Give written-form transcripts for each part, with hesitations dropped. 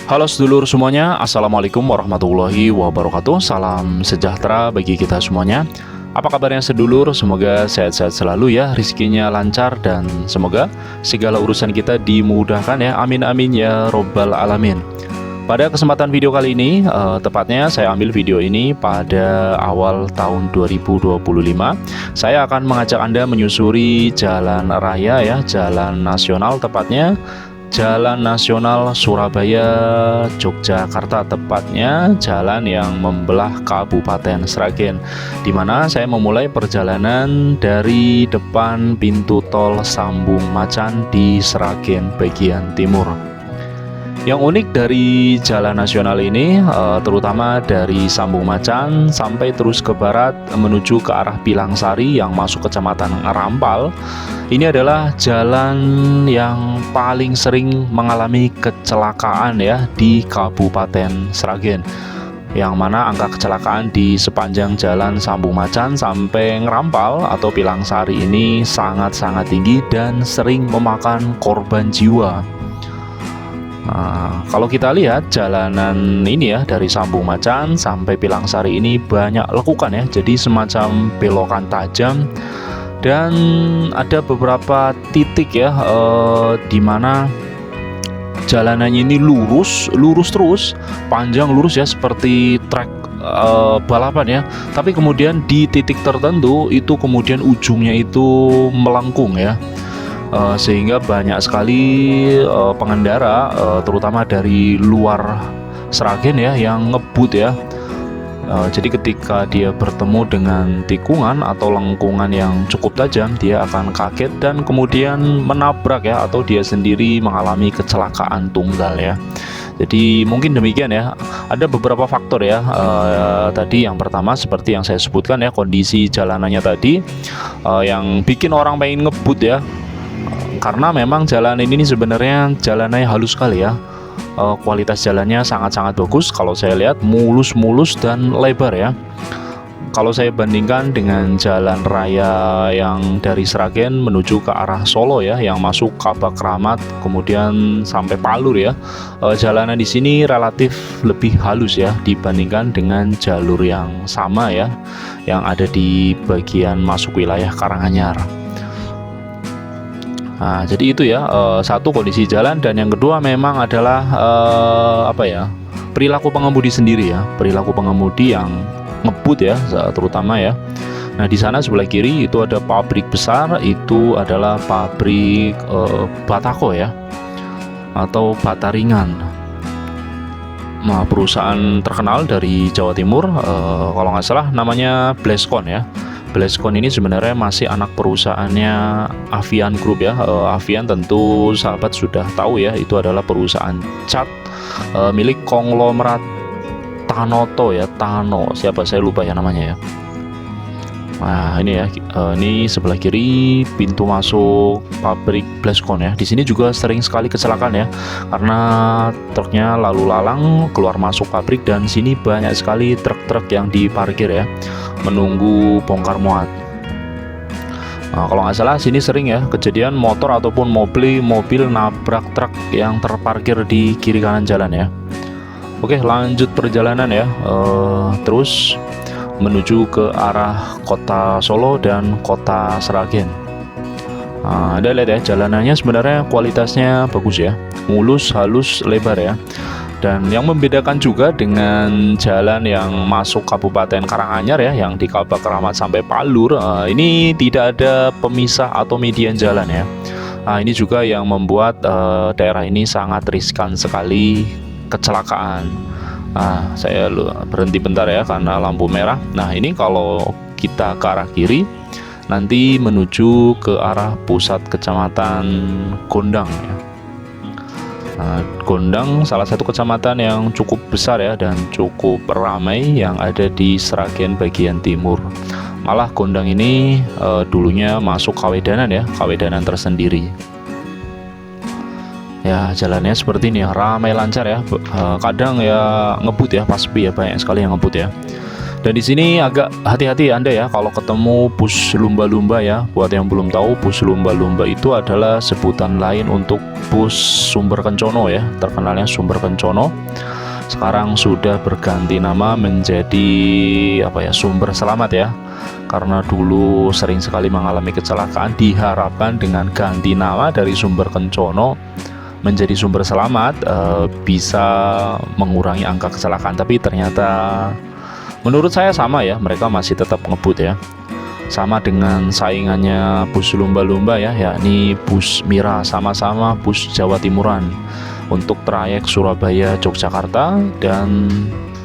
Halo sedulur semuanya, Assalamualaikum warahmatullahi wabarakatuh. Salam sejahtera bagi kita semuanya. Apa kabarnya sedulur? Semoga sehat-sehat selalu ya, rezekinya lancar, dan semoga segala urusan kita dimudahkan ya. Amin amin ya robbal alamin. Pada kesempatan video kali ini, tepatnya saya ambil video ini pada awal tahun 2025. Saya akan mengajak Anda menyusuri jalan raya ya, jalan nasional, tepatnya Jalan Nasional Surabaya Yogyakarta, tepatnya jalan yang membelah Kabupaten Sragen, di mana saya memulai perjalanan dari depan pintu tol Sambung Macan di Sragen bagian timur. Yang unik dari jalan nasional ini, terutama dari Sambung Macan sampai terus ke barat menuju ke arah Pilangsari yang masuk kecamatan Rampal, ini adalah jalan yang paling sering mengalami kecelakaan ya di Kabupaten Sragen, yang mana angka kecelakaan di sepanjang jalan Sambung Macan sampai Ngerampal atau Pilangsari ini sangat-sangat tinggi dan sering memakan korban jiwa. Nah, kalau kita lihat jalanan ini ya, dari Sambung Macan sampai Pilangsari ini banyak lekukan ya, jadi semacam belokan tajam, dan ada beberapa titik ya di mana jalanannya ini lurus terus, panjang lurus ya, seperti trek balapan ya. Tapi kemudian di titik tertentu itu kemudian ujungnya itu melengkung ya. Sehingga banyak sekali pengendara terutama dari luar Sragen ya yang ngebut ya. Jadi ketika dia bertemu dengan tikungan atau lengkungan yang cukup tajam, dia akan kaget dan kemudian menabrak ya, atau dia sendiri mengalami kecelakaan tunggal ya. Jadi mungkin demikian ya. Ada beberapa faktor ya. Tadi yang pertama seperti yang saya sebutkan ya, kondisi jalanannya tadi yang bikin orang pengen ngebut ya. Karena memang jalan ini sebenarnya jalannya halus sekali ya. Kualitas jalannya sangat-sangat bagus. Kalau saya lihat mulus-mulus dan lebar ya. Kalau saya bandingkan dengan jalan raya yang dari Sragen menuju ke arah Solo ya, yang masuk Kabak Kramat kemudian sampai Palur ya, jalanan di sini relatif lebih halus ya dibandingkan dengan jalur yang sama ya, yang ada di bagian masuk wilayah Karanganyar. Nah, jadi itu ya, satu kondisi jalan, dan yang kedua memang adalah perilaku pengemudi sendiri ya, perilaku pengemudi yang ngebut ya, terutama ya. Nah, di sana sebelah kiri itu ada pabrik besar, itu adalah pabrik Batako ya, atau Bataringan. Nah, perusahaan terkenal dari Jawa Timur, kalau nggak salah namanya Bleskon ya. Bleskon ini sebenarnya masih anak perusahaannya Avian Group ya. Avian tentu sahabat sudah tahu ya, itu adalah perusahaan cat milik konglomerat Tanoto ya, siapa saya lupa ya namanya ya. Nah, ini ya, ini sebelah kiri pintu masuk pabrik Bleskon ya. Di sini juga sering sekali kecelakaan ya, karena truknya lalu lalang keluar masuk pabrik, dan sini banyak sekali truk-truk yang diparkir ya, menunggu bongkar muat. Nah, kalau nggak salah sini sering ya kejadian motor ataupun mobil nabrak truk yang terparkir di kiri kanan jalan ya. Oke, lanjut perjalanan ya, terus menuju ke arah kota Solo dan kota Sragen. Nah, Anda lihat ya, jalanannya sebenarnya kualitasnya bagus ya, mulus, halus, lebar ya. Dan yang membedakan juga dengan jalan yang masuk Kabupaten Karanganyar ya, yang di Kabak Kramat sampai Palur, ini tidak ada pemisah atau median jalan ya. Nah, ini juga yang membuat daerah ini sangat riskan sekali kecelakaan. Nah, saya berhenti bentar ya karena lampu merah. Nah, ini kalau kita ke arah kiri nanti menuju ke arah pusat kecamatan Gondang ya. Nah, Gondang salah satu kecamatan yang cukup besar ya dan cukup ramai yang ada di Sragen bagian timur. Malah Gondang ini dulunya masuk Kawedanan ya, Kawedanan tersendiri. Ya, jalannya seperti ini ya, ramai lancar ya. Kadang ya ngebut ya, pas sepi ya, banyak sekali yang ngebut ya. Dan di sini agak hati-hati Anda ya kalau ketemu bus lumba-lumba ya. Buat yang belum tahu, bus lumba-lumba itu adalah sebutan lain untuk bus Sumber Kencono ya. Terkenalnya Sumber Kencono. Sekarang sudah berganti nama menjadi Sumber Selamat ya. Karena dulu sering sekali mengalami kecelakaan, diharapkan dengan ganti nama dari Sumber Kencono menjadi Sumber Selamat bisa mengurangi angka kecelakaan. Tapi ternyata menurut saya sama ya, mereka masih tetap ngebut ya. Sama dengan saingannya bus lumba-lumba ya, yakni bus Mira, sama-sama bus Jawa Timuran. Untuk trayek Surabaya Yogyakarta dan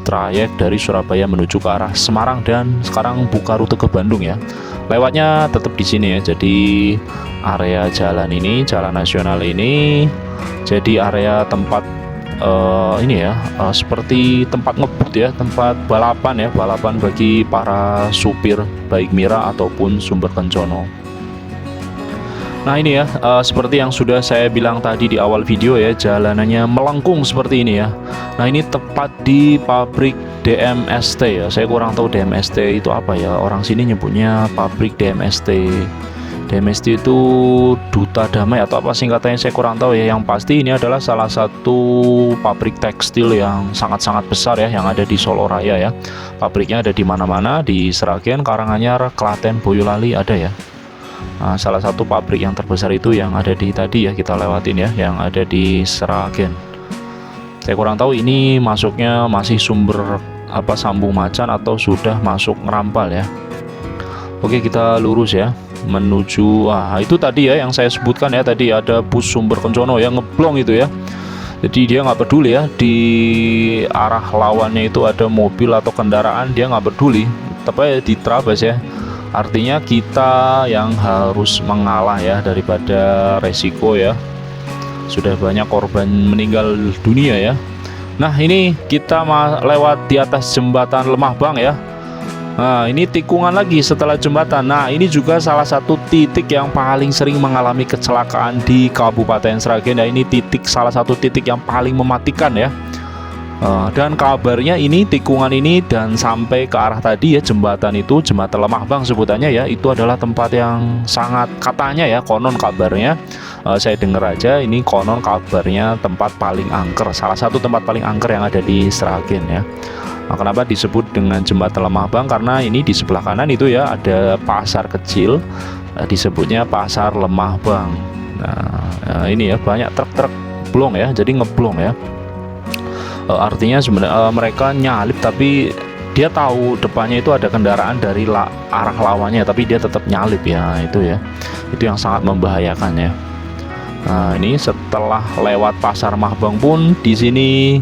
trayek dari Surabaya menuju ke arah Semarang, dan sekarang buka rute ke Bandung ya. Lewatnya tetap di sini ya. Jadi area jalan ini, jalan nasional ini jadi area tempat seperti tempat ngebut ya, tempat balapan ya, balapan bagi para supir baik Mira ataupun Sumber Kencono. Nah ini ya, seperti yang sudah saya bilang tadi di awal video ya, jalanannya melengkung seperti ini ya. Nah ini tepat di pabrik DMST ya. Saya kurang tahu DMST itu apa ya, orang sini nyebutnya pabrik DMST. DMST itu Duta Damai atau apa singkatannya, saya kurang tahu ya. Yang pasti ini adalah salah satu pabrik tekstil yang sangat-sangat besar ya, yang ada di Solo Raya ya. Pabriknya ada di mana-mana, di Sragen, Karanganyar, Klaten, Boyolali ada ya. Nah, salah satu pabrik yang terbesar itu yang ada di tadi ya, kita lewatin ya, yang ada di Sragen. Saya kurang tahu ini masuknya masih sumber sambung macan atau sudah masuk ngerampal ya. Oke, kita lurus ya menuju itu tadi ya yang saya sebutkan ya, tadi ada bus Sumber Kencono yang ngeblong itu ya. Jadi dia nggak peduli ya, di arah lawannya itu ada mobil atau kendaraan, dia nggak peduli, tapi diterabas ya. Artinya kita yang harus mengalah ya daripada resiko ya. Sudah banyak korban meninggal dunia ya. Nah ini kita lewat di atas jembatan Lemah Bang ya. Nah ini tikungan lagi setelah jembatan. Nah ini juga salah satu titik yang paling sering mengalami kecelakaan di Kabupaten Sragen. Nah ini salah satu titik yang paling mematikan ya. Dan kabarnya ini tikungan ini dan sampai ke arah tadi ya, jembatan itu, jembatan Lemah Bang sebutannya ya, itu adalah tempat yang sangat, katanya ya, konon kabarnya, saya dengar aja ini konon kabarnya tempat paling angker, salah satu tempat paling angker yang ada di Sragen ya. Nah, kenapa disebut dengan jembatan Lemah Bang? Karena ini di sebelah kanan itu ya ada pasar kecil, disebutnya pasar Lemah Bang. Nah ini ya banyak truk-truk blong ya, jadi ngeblong ya. Artinya sebenarnya mereka nyalip, tapi dia tahu depannya itu ada kendaraan dari arah lawannya, tapi dia tetap nyalip ya, itu yang sangat membahayakan ya. Nah ini setelah lewat pasar Mahbang pun di sini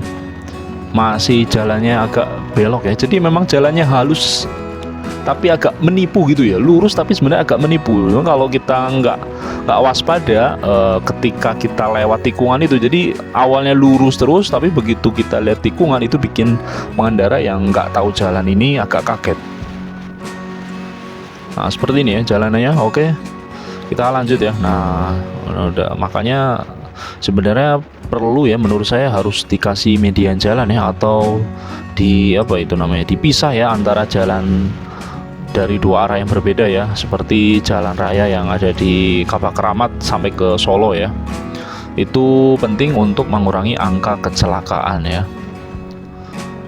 masih jalannya agak belok ya, jadi memang jalannya halus tapi agak menipu gitu ya, lurus tapi sebenarnya agak menipu. Kalau kita nggak waspada ketika kita lewat tikungan itu, jadi awalnya lurus terus tapi begitu kita lihat tikungan itu bikin pengendara yang nggak tahu jalan ini agak kaget. Nah seperti ini ya jalanannya. Oke, kita lanjut ya. Nah udah, makanya sebenarnya perlu ya, menurut saya harus dikasih median jalan ya, atau dipisah ya antara jalan dari dua arah yang berbeda ya, seperti jalan raya yang ada di Kabak Keramat sampai ke Solo ya. Itu penting untuk mengurangi angka kecelakaan ya.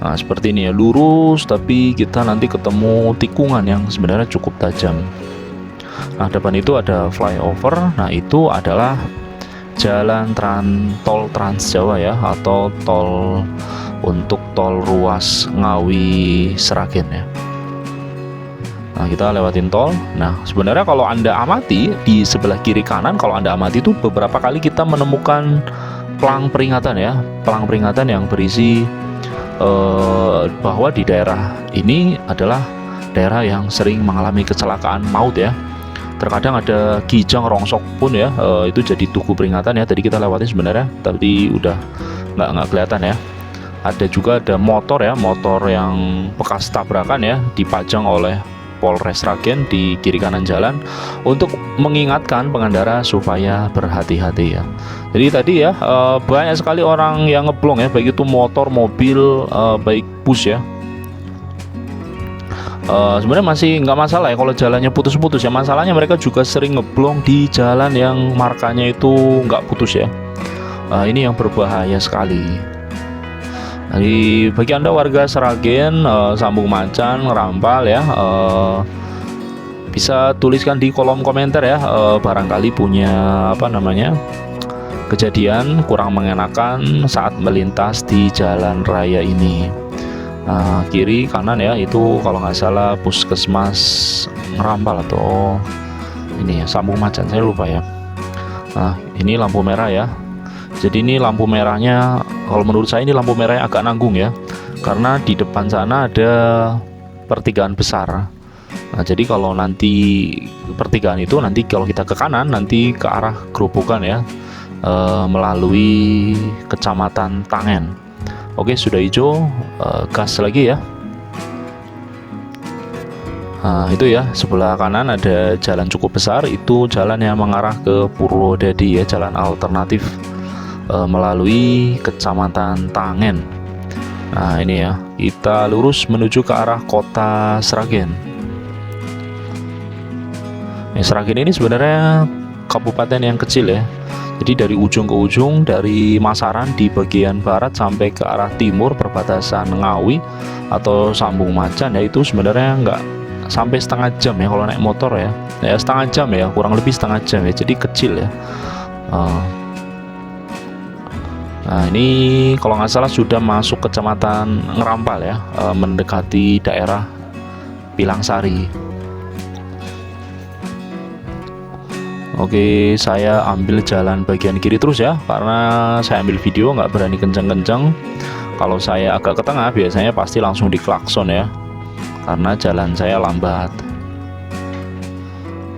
Nah seperti ini ya, lurus tapi kita nanti ketemu tikungan yang sebenarnya cukup tajam. Nah depan itu ada flyover, nah itu adalah jalan tol Trans Jawa ya, atau tol untuk tol ruas Ngawi Sragen ya. Nah kita lewatin tol. Nah sebenarnya kalau Anda amati di sebelah kiri kanan, kalau Anda amati itu beberapa kali kita menemukan pelang peringatan ya, pelang peringatan yang berisi bahwa di daerah ini adalah daerah yang sering mengalami kecelakaan maut ya. Terkadang ada kijang rongsok pun ya, itu jadi tugu peringatan ya. Tadi kita lewatin sebenarnya, tapi udah nggak kelihatan ya. Ada juga ada motor ya, motor yang bekas tabrakan ya, dipajang oleh Polres Sragen di kiri kanan jalan untuk mengingatkan pengendara supaya berhati-hati ya. Jadi tadi ya banyak sekali orang yang ngeblong ya, baik itu motor, mobil, baik bus ya. Sebenarnya masih nggak masalah ya kalau jalannya putus-putus ya. Masalahnya mereka juga sering ngeblong di jalan yang markanya itu nggak putus ya. Ini yang berbahaya sekali. Jadi bagi anda warga Sragen, Sambung Macan, Rampal ya, bisa tuliskan di kolom komentar ya, barangkali punya apa namanya kejadian kurang mengenakan saat melintas di jalan raya ini. Kiri kanan ya, itu kalau nggak salah puskesmas Ngerampal atau ini ya Sambung Macan, saya lupa ya. Nah ini lampu merah ya. Jadi ini lampu merahnya, kalau menurut saya ini lampu merahnya agak nanggung ya, karena di depan sana ada pertigaan besar. Nah jadi kalau nanti pertigaan itu nanti kalau kita ke kanan nanti ke arah Grobogan ya, melalui Kecamatan Tangen. Oke, sudah hijau, gas lagi ya. Nah, itu ya, sebelah kanan ada jalan cukup besar, itu jalan yang mengarah ke Purwodadi ya, jalan alternatif melalui Kecamatan Tangen. Nah, ini ya, kita lurus menuju ke arah kota Sragen. Sragen ini sebenarnya kabupaten yang kecil ya. Jadi dari ujung ke ujung, dari Masaran di bagian barat sampai ke arah timur perbatasan Ngawi atau Sambung Macan ya, itu sebenarnya nggak sampai setengah jam ya kalau naik motor ya. Ya setengah jam ya, kurang lebih setengah jam ya, jadi kecil ya. Nah ini kalau nggak salah sudah masuk Kecamatan Ngerampal ya, mendekati daerah Pilangsari. Oke, saya ambil jalan bagian kiri terus ya, karena saya ambil video nggak berani kenceng-kenceng. Kalau saya agak ke tengah biasanya pasti langsung diklakson ya, karena jalan saya lambat.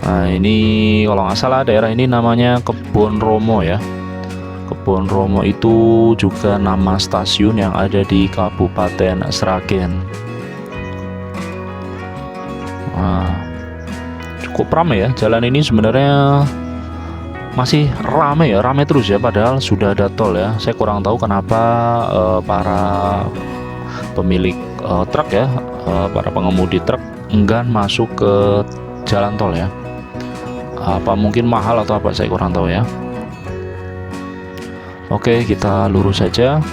Nah ini kalau nggak salah daerah ini namanya Kebon Romo ya. Kebon Romo itu juga nama stasiun yang ada di Kabupaten Sragen. Nah, cukup ramai ya, jalan ini sebenarnya masih ramai ya, ramai terus ya, padahal sudah ada tol ya. Saya kurang tahu kenapa para pemilik truk ya, para pengemudi truk enggan masuk ke jalan tol ya. Apa mungkin mahal atau apa, saya kurang tahu ya. Oke, kita lurus saja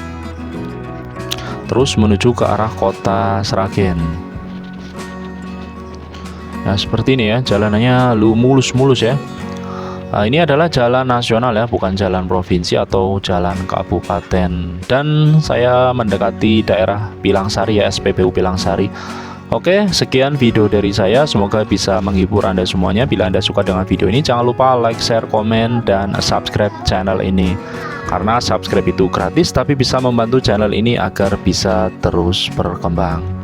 terus menuju ke arah kota Sragen. Nah seperti ini ya, jalanannya mulus-mulus ya. Nah, ini adalah jalan nasional ya, bukan jalan provinsi atau jalan kabupaten. Dan saya mendekati daerah Pilangsari ya, SPBU Pilangsari. Oke, sekian video dari saya, semoga bisa menghibur Anda semuanya. Bila Anda suka dengan video ini, jangan lupa like, share, komen, dan subscribe channel ini. Karena subscribe itu gratis, tapi bisa membantu channel ini agar bisa terus berkembang.